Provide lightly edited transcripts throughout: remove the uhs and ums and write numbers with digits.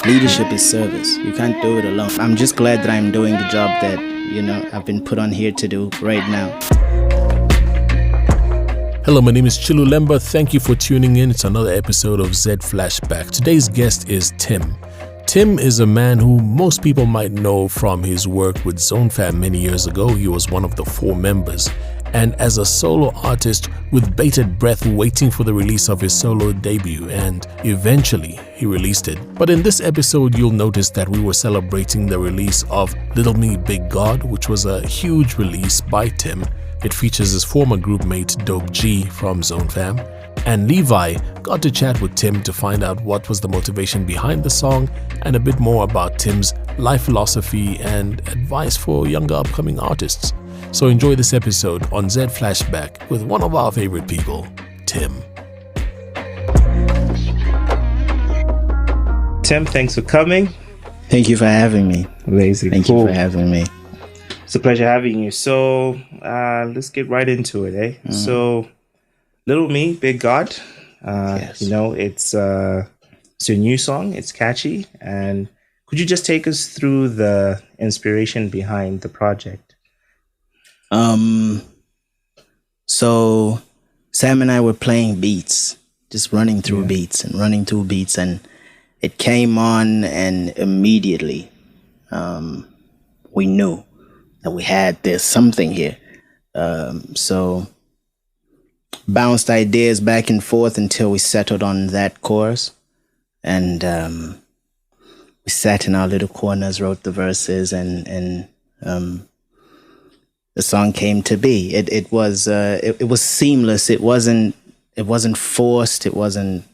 Leadership is service. You can't do it alone. I'm just glad that I'm doing the job that, I've been put on here to do right now. Hello, my name is Chilu Lemba. Thank you for tuning in. It's another episode of Z Flashback. Today's guest is Tim. Tim is a man who most people might know from his work with Zone Fam many years ago. He was one of the 4 members. And as a solo artist with bated breath waiting for the release of his solo debut, and eventually he released it. But in this episode, you'll notice that we were celebrating the release of Little Me Big God, which was a huge release by Tim. It features his former group mate Dope G from Zone Fam. And Levi got to chat with Tim to find out what was the motivation behind the song and a bit more about Tim's life philosophy and advice for younger upcoming artists. So enjoy this episode on Z Flashback with one of our favorite people, Tim. Tim, thanks for coming. Thank you for having me. Amazing. Thank you for having me. It's a pleasure having you. So let's get right into it, eh? Mm. So Little Me, Big God. Yes. It's a new song. It's catchy. And could you just take us through the inspiration behind the project? So Sam and I were playing beats, just running through beats, and it came on, and immediately we knew that there's something here. So bounced ideas back and forth until we settled on that chorus, and we sat in our little corners, wrote the verses, and the song came to be. It was seamless. It wasn't forced. It wasn't,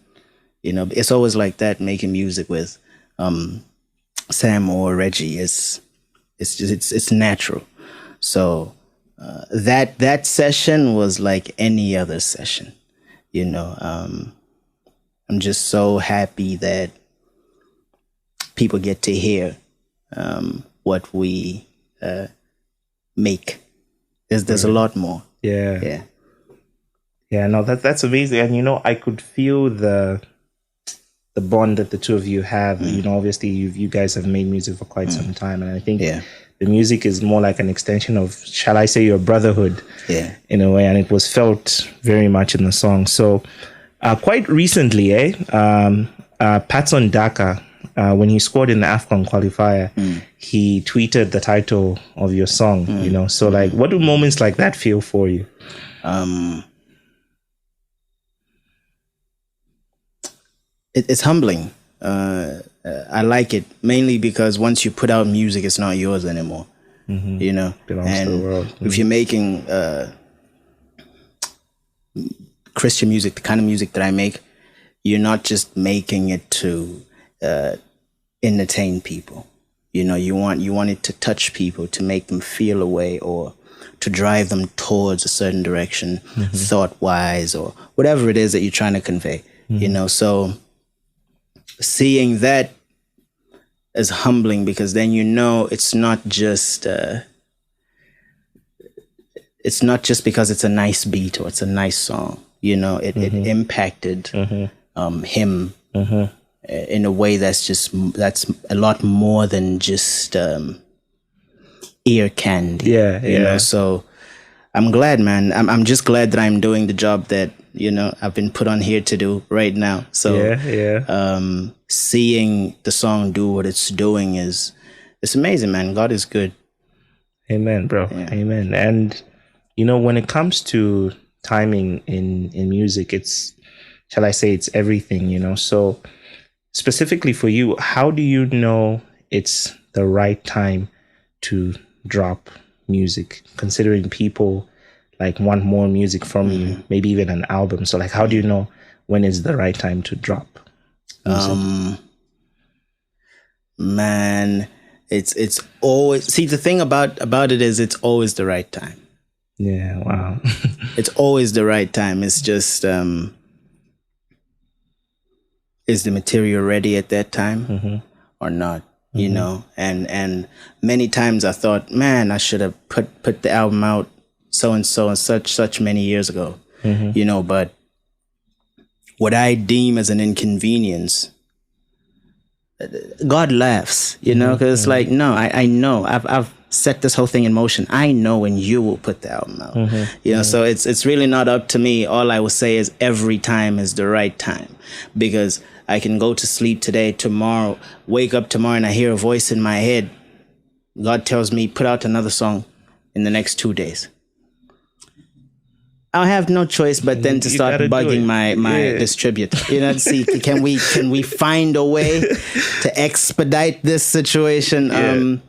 it's always like that making music with Sam or Reggie. It's natural. So that session was like any other session. I'm just so happy that people get to hear what we make. There's a lot more. Yeah. No, that's amazing. And I could feel the bond that the two of you have. Obviously you guys have made music for quite some time, and I think the music is more like an extension of, shall I say, your brotherhood, in a way, and it was felt very much in the song. So quite recently, Patson Daka, when he scored in the AFCON qualifier, he tweeted the title of your song, So like, what do moments like that feel for you? It's humbling. I like it mainly because once you put out music, it's not yours anymore. Belongs and to the world. If you're making Christian music, the kind of music that I make, you're not just making it to entertain people. You want it to touch people, to make them feel a way, or to drive them towards a certain direction, thought-wise, or whatever it is that you're trying to convey. So seeing that is humbling, because then it's not just because it's a nice beat or it's a nice song. It impacted him in a way that's a lot more than just ear candy. So I'm glad, man. I'm just glad that I'm doing the job that I've been put on here to do right now. So seeing the song do what it's doing it's amazing, man. God is good. Amen, bro. Yeah. Amen. And when it comes to timing in music, shall I say, it's everything. So specifically for you, how do you know it's the right time to drop music, considering people like want more music from you, maybe even an album? So like, how do you know when is the right time to drop music? Man, it's always, see, the thing about it is it's always the right time. Yeah, wow. It's always the right time. It's just is the material ready at that time or not? And many times I thought, man, I should have put the album out so and such many years ago. But what I deem as an inconvenience God laughs, you know, because it's like, no, I know I've set this whole thing in motion. I know when you will put the album out, you know, so it's really not up to me. All I will say is every time is the right time, because I can go to sleep today, tomorrow, wake up tomorrow, and I hear a voice in my head. God tells me, put out another song in the next 2 days. I'll have no choice but then to start bugging my distributor. You know, to see can we find a way to expedite this situation?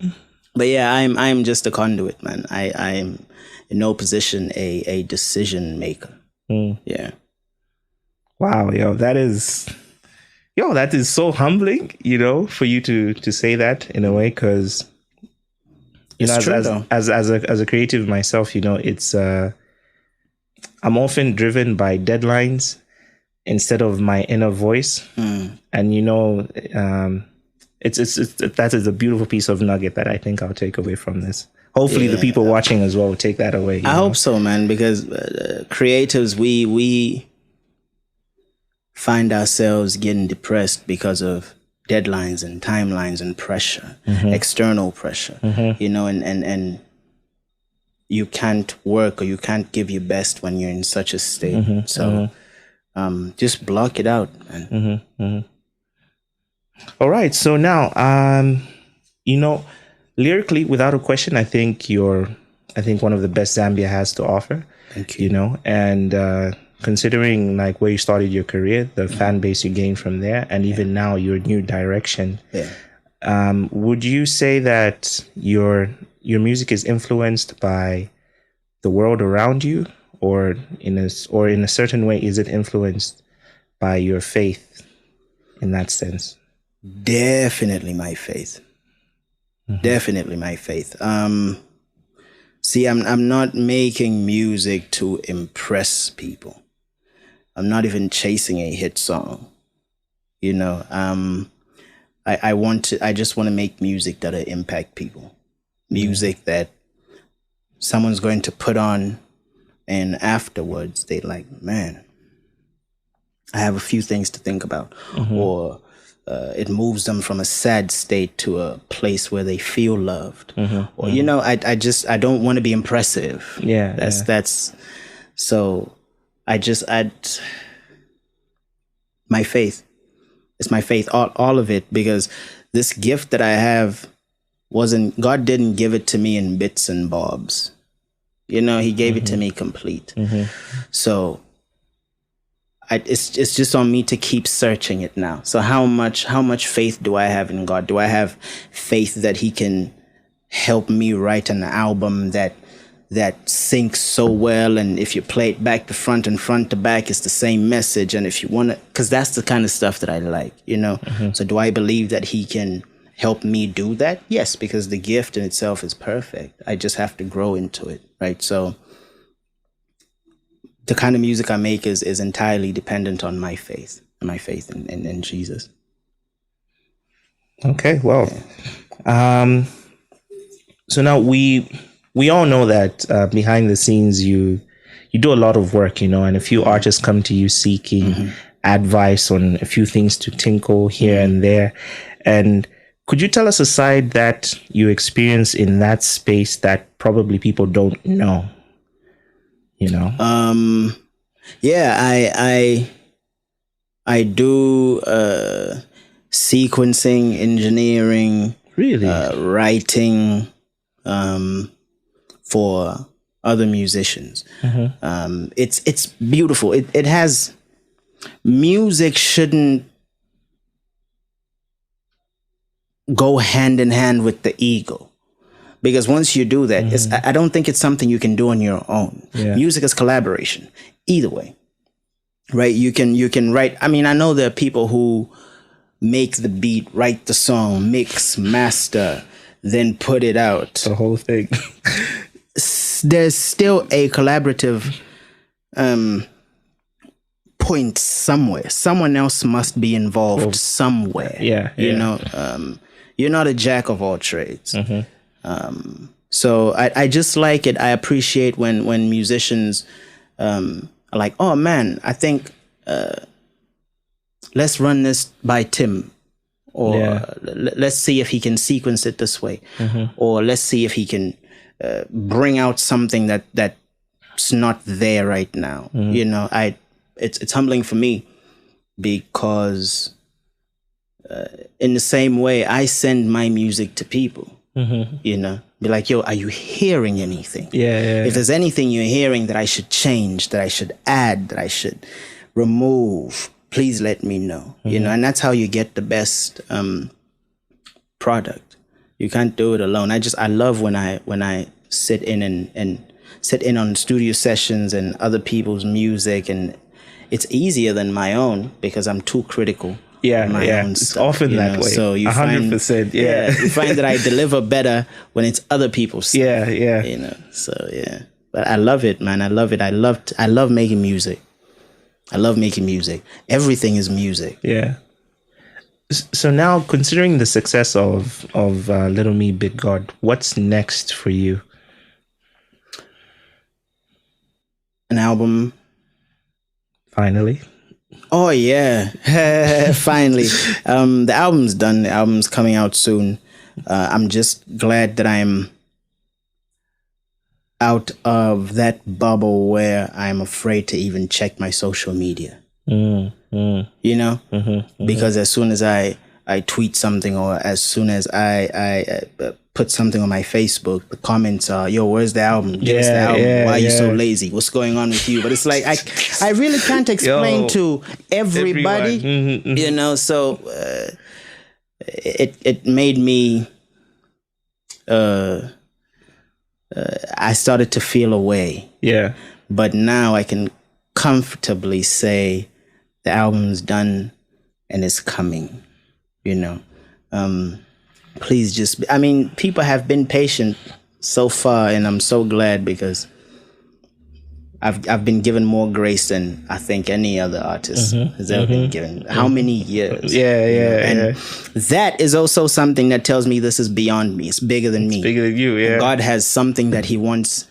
But yeah, I'm just a conduit, man. I'm in no position a decision maker. Yeah. Wow, that is so humbling, you know, for you to say that in a way, because you know, as a creative myself, you know, it's I'm often driven by deadlines instead of my inner voice. And, you know, that is a beautiful piece of nugget that I think I'll take away from this. Hopefully the people watching as well will take that away. I hope so, man, because creatives, we find ourselves getting depressed because of deadlines and timelines and pressure, external pressure, you know, and you can't work or you can't give your best when you're in such a state. So just block it out, man. All right. So now, you know, lyrically, without a question, I think one of the best Zambia has to offer. Thank you. You know, and considering like where you started your career, the fan base you gained from there, and even now your new direction. Would you say that your music is influenced by the world around you, or in a certain way, is it influenced by your faith in that sense? Definitely my faith. Definitely my faith. See, I'm not making music to impress people. I'm not even chasing a hit song. You know, I just want to make music that'll impact people. Music that someone's going to put on, and afterwards they like, man, I have a few things to think about. Or it moves them from a sad state to a place where they feel loved. Or, you know, I don't want to be impressive. That's so my faith. It's my faith, all of it, because this gift that I have God didn't give it to me in bits and bobs. You know, he gave it to me complete. So it's just on me to keep searching it now. So how much faith do I have in God? Do I have faith that he can help me write an album that syncs so well, and if you play it back to front and front to back, it's the same message? And if you want to, because that's the kind of stuff that I like, you know. So do I believe that he can help me do that? Yes, because the gift in itself is perfect. I just have to grow into it, right? So the kind of music I make is entirely dependent on my faith in Jesus. Okay, well, so now we all know that behind the scenes you do a lot of work, you know, and a few artists come to you seeking advice on a few things to tinkle here and there. And could you tell us a side that you experience in that space that probably people don't know? You know? I do sequencing, engineering, really, writing for other musicians. It's beautiful. It has, music shouldn't go hand in hand with the ego, because once you do that, I don't think it's something you can do on your own. Music is collaboration either way, right? You can write. I mean, I know there are people who make the beat, write the song, mix, master, then put it out, the whole thing. There's still a collaborative point somewhere. Someone else must be involved somewhere. You know, you're not a jack of all trades. So I just like it. I appreciate when musicians are like, oh man, I think let's run this by Tim, or Yeah. let's see if he can sequence it this way, or let's see if he can bring out something that's not there right now. You know, it's humbling for me because in the same way I send my music to people, you know, be like, yo, are you hearing anything? Yeah. If there's anything you're hearing that I should change, that I should add, that I should remove, please let me know. You know, and that's how you get the best product. You can't do it alone. I love when I sit in and sit in on studio sessions and other people's music, and it's easier than my own because I'm too critical. Yeah, my yeah. own It's stuff, often you that know? way. So you 100%. Yeah. you find that I deliver better when it's other people's stuff. Yeah. You know. So yeah. But I love it, man. I love it. I love making music. I love making music. Everything is music. Yeah. So now, considering the success of Little Me, Big God, what's next for you? An album. Finally. Oh yeah, finally. The album's done. The album's coming out soon. I'm just glad that I'm out of that bubble where I'm afraid to even check my social media. You know, because as soon as I tweet something, or as soon as I put something on my Facebook, the comments are, yo, where's the album? Give us the album. Why are you so lazy? What's going on with you? But it's like, I really can't explain to everybody, you know, so it made me, I started to feel away. Yeah. But now I can comfortably say the album's done and it's coming, you know. Please just, I mean, people have been patient so far, and I'm so glad because I've been given more grace than I think any other artist has ever been given. How many years? Yeah. That is also something that tells me this is beyond me. It's bigger than me. Bigger than you, yeah. God has something that he wants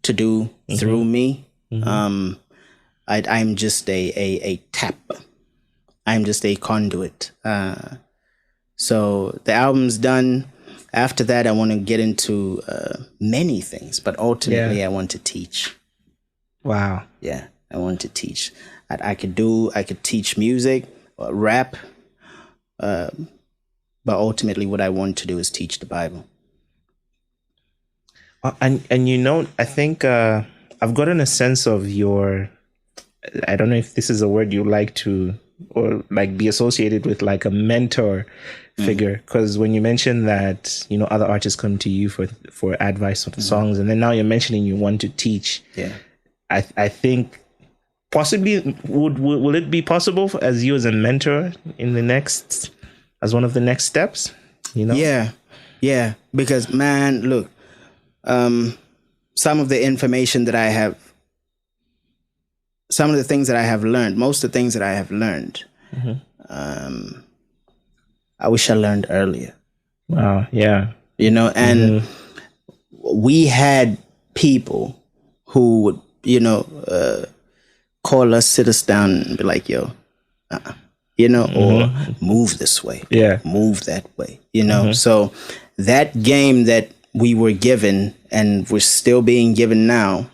to do through me. I'm just a tap. I'm just a conduit. So the album's done. After that, I want to get into many things, but ultimately I want to teach. Wow. Yeah, I want to teach. I could teach music, or rap, but ultimately what I want to do is teach the Bible. And you know, I think I've gotten a sense of your, I don't know if this is a word you like to, or like be associated with, like a mentor figure. Because when you mentioned that, you know, other artists come to you for advice on songs, and then now you're mentioning you want to teach. Yeah. I think possibly will it be possible as you as a mentor in the next, as one of the next steps, you know? Yeah. Because man, look, some of the information that I have, some of the things that I have learned, most of the things that I have learned, I wish I learned earlier. Wow. Yeah. You know, and we had people who would, you know, call us, sit us down and be like, yo, you know, or move this way. Yeah. Move that way, you know? So that game that we were given and we're still being given now,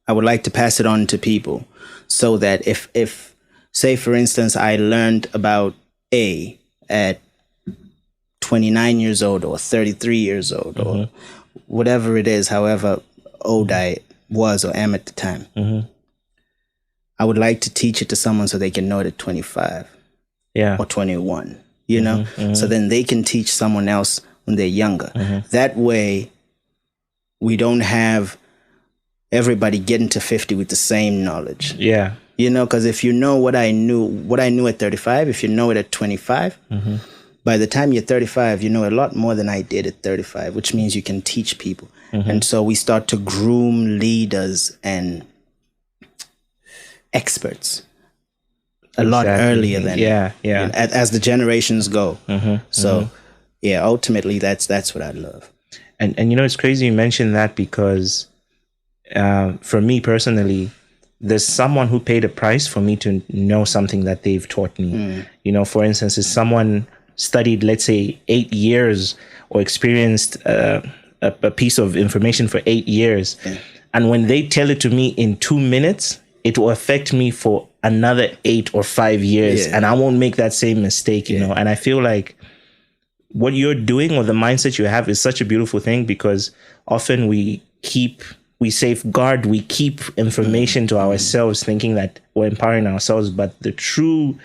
I would like to pass it on to people so that if say, for instance, I learned about A at 29 years old or 33 years old or whatever it is, however old I was or am at the time, I would like to teach it to someone so they can know it at 25 or 21, you know, so then they can teach someone else when they're younger. That way we don't have everybody getting to 50 with the same knowledge. Yeah. You know, because if you know what I knew at 35, if you know it at 25, by the time you're 35, you know a lot more than I did at 35, which means you can teach people. And so we start to groom leaders and experts a lot earlier than as the generations go. So yeah, ultimately that's what I love. And you know, it's crazy you mentioned that because for me personally, there's someone who paid a price for me to know something that they've taught me. You know, for instance, is someone studied, let's say, 8 years or experienced a piece of information for 8 years. Yeah. And when they tell it to me in 2 minutes, it will affect me for another 8 or 5 years. Yeah. And I won't make that same mistake, you know. And I feel like what you're doing or the mindset you have is such a beautiful thing, because often we safeguard, we keep information to ourselves, thinking that we're empowering ourselves. But the true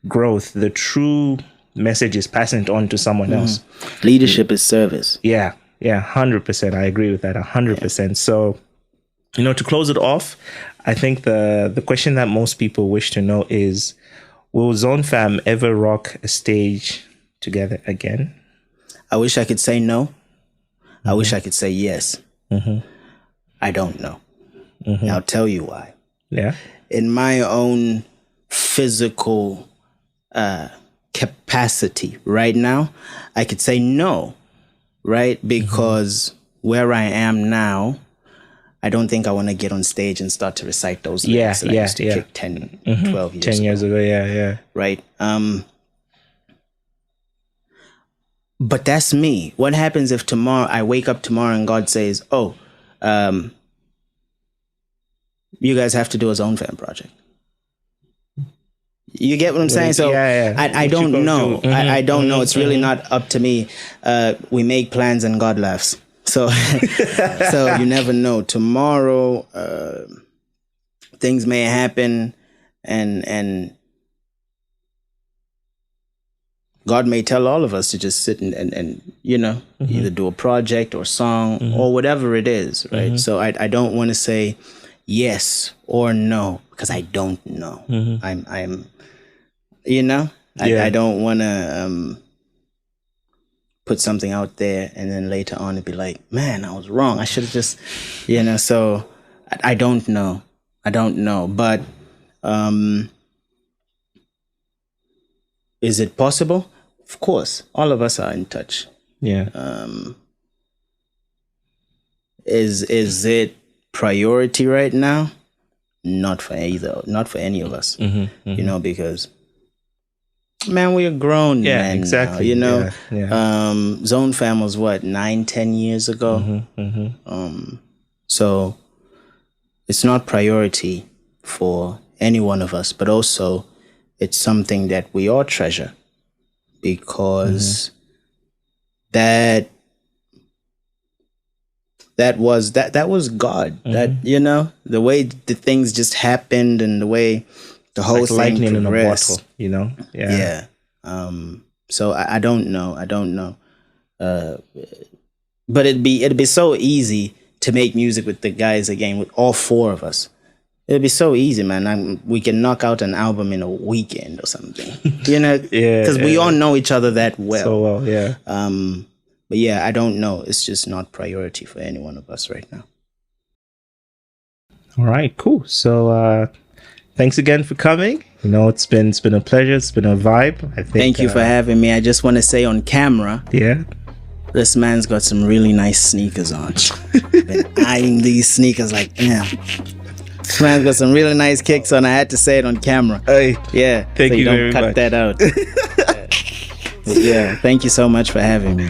growth, the true message is passing it on to someone else. Leadership is service. Yeah, 100%. I agree with that, 100%. So, you know, to close it off, I think the question that most people wish to know is, will Zone Fam ever rock a stage together again? I wish I could say no. I wish I could say yes. I don't know. I'll tell you why. Yeah. In my own physical capacity right now, I could say no, right? Because where I am now, I don't think I want to get on stage and start to recite those lyrics that I used to kick 10, 12 years 10 years ago, yeah. Right? But that's me. What happens if tomorrow I wake up tomorrow and God says, "Oh, you guys have to do a Zone Fam project"? You get what I'm saying? So I don't know. I don't know. It's really not up to me. We make plans and God laughs. So so you never know. Tomorrow things may happen, and God may tell all of us to just sit and you know, either do a project or song or whatever it is, right? So I don't want to say yes or no, because I don't know. I'm you know, I don't want to put something out there and then later on it'd be like, man, I was wrong. I should have just, you know. So I don't know. But is it possible? Of course. All of us are in touch. Yeah. Is it priority right now? Not for any of us. You know, because man, we're grown men exactly now, you know. Yeah. Zone Fam was what, 9-10 years ago. So it's not priority for any one of us, but also it's something that we all treasure, because that was God. That, you know, the way the things just happened and the way the whole like thing lightning in a progressed. bottle, you know. Yeah. So I don't know. But it'd be so easy to make music with the guys again, with all four of us. It'd be so easy, man. We can knock out an album in a weekend or something, you know. Because we all know each other that well. So well, yeah. But yeah, I don't know. It's just not priority for any one of us right now. All right, cool. So thanks again for coming. You know, it's been a pleasure. It's been a vibe. I think. Thank you for having me. I just want to say on camera, this man's got some really nice sneakers on. I've been eyeing these sneakers like, damn. This man's got some really nice kicks on. I had to say it on camera. Hey, yeah. Thank you don't very cut much. that out. Yeah. Thank you so much for having me.